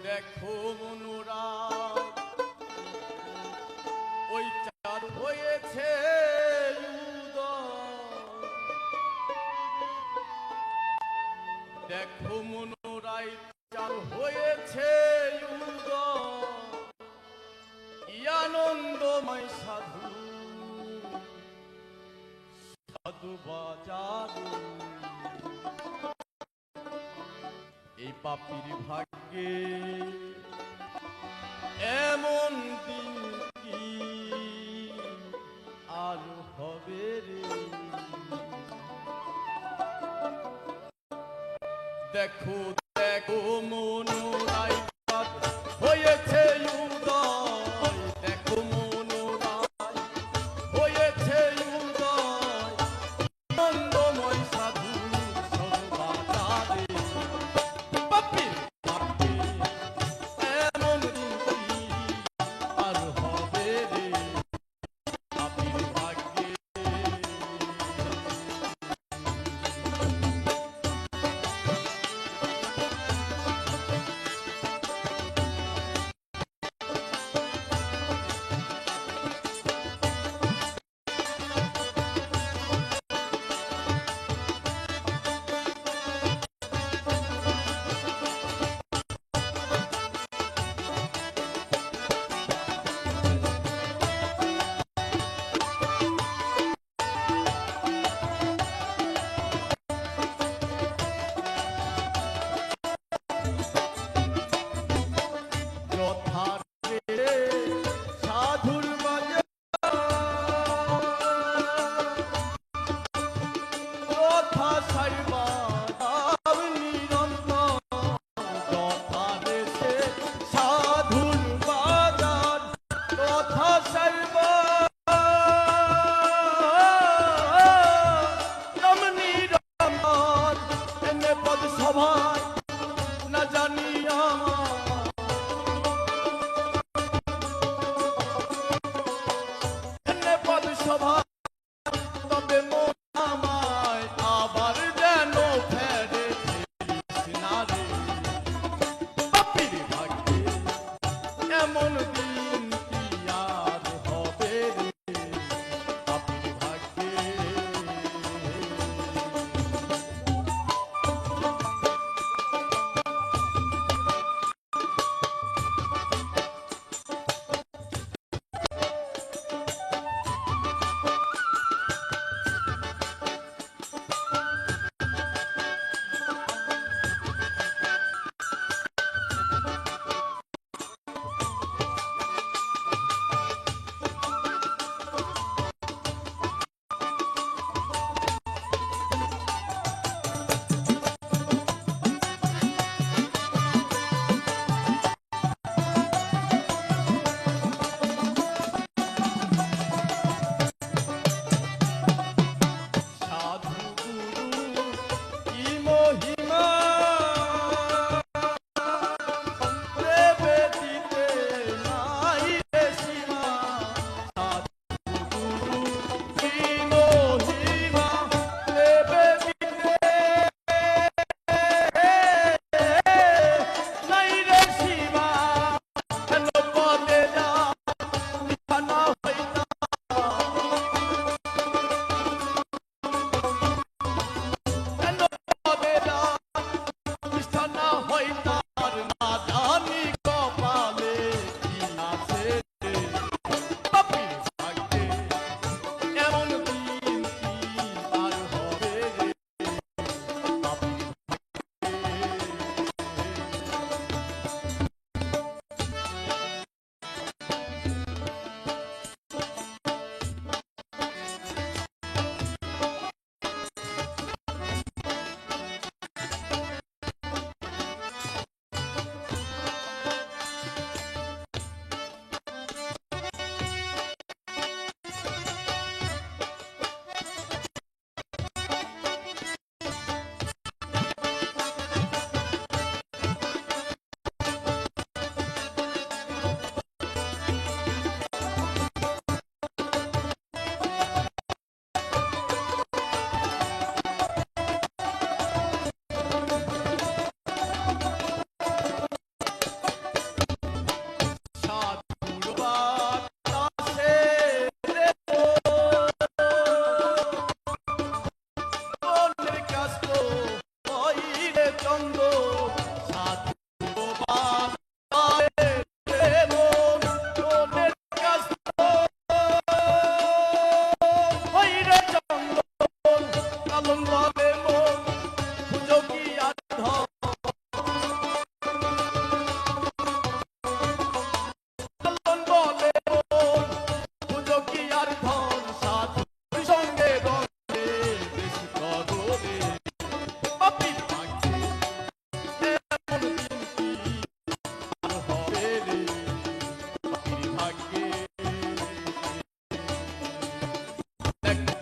দেখো মনুরা ওই চাঁদ হয়েছে উদয়। দেখো মনুরাই চাঁদ হয়েছে উদয়। কি আনন্দময় সাধু সাধু বাজার এই পাপির ভাগ্যে এমন দিন কি আর হবে রে। দেখো দেখো মনুরাই হয়েছে উদয়। দেখো মনুরাই হয়েছে উদয়। আনন্দময় সাধু সর্ববাজারে পাপির ভাগ্যে এমন দিন কি আর হবে রে। পাপির ভাগ্যে সাধুর মাঝে কথা সাইবা নিরন্তর। যথাদেশে সাধুর বাজার কথা সাইবা নাম নিরন্তর। এনে পদ সভায় না জানি আমার পদ সভা তবে আমায় আবার যেন লালন বলে মন খুঁজো কি আর ধন লালন বলে মন খুঁজো কি আর ধন সাধুর সঙ্গে রঙে বেশি করো রে পাপির ভাগ্যে এমন দিন কি আর হবে রে পাপির ভাগ্যে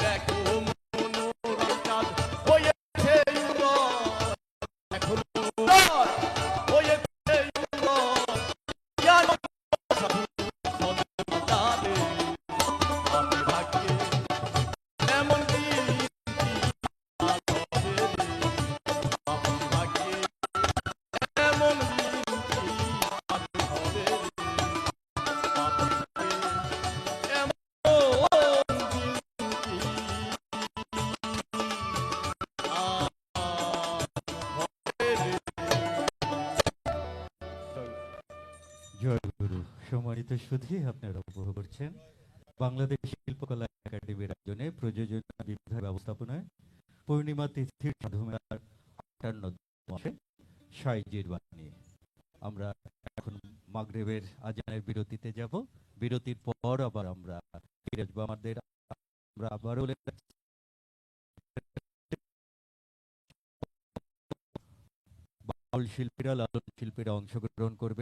দেখো মনোরম চাঁদ হয়েছে উদয় এখনো উদয় হয়েছে উদয় জ্ঞান সাধু সন্তানে পাপির ভাগ্যে এমন দিন কি আর হবে রে পাপির ভাগ্যে এমন দিন কি আর হবে রে পাপির ভাগ্যে এমন দিন কি জয় গুরু। সম্মানিত সুধী, আপনারা উপভোগ করছেন বাংলাদেশ শিল্পকলা একাডেমির আয়োজনে প্রযোজনা বিভাগ ব্যবস্থাপনায় পূর্ণিমা তিথির সাধুমেলার 58 মাসে সাইজির বাণী। আমরা এখন মাগরিবের আজানের বিরতিতে যাব। বিরতির পর আবার আমরা ফিরে আসবো। আমরা আবারও বাউল শিল্পীরা, লালন শিল্পীরা অংশগ্রহণ করবে।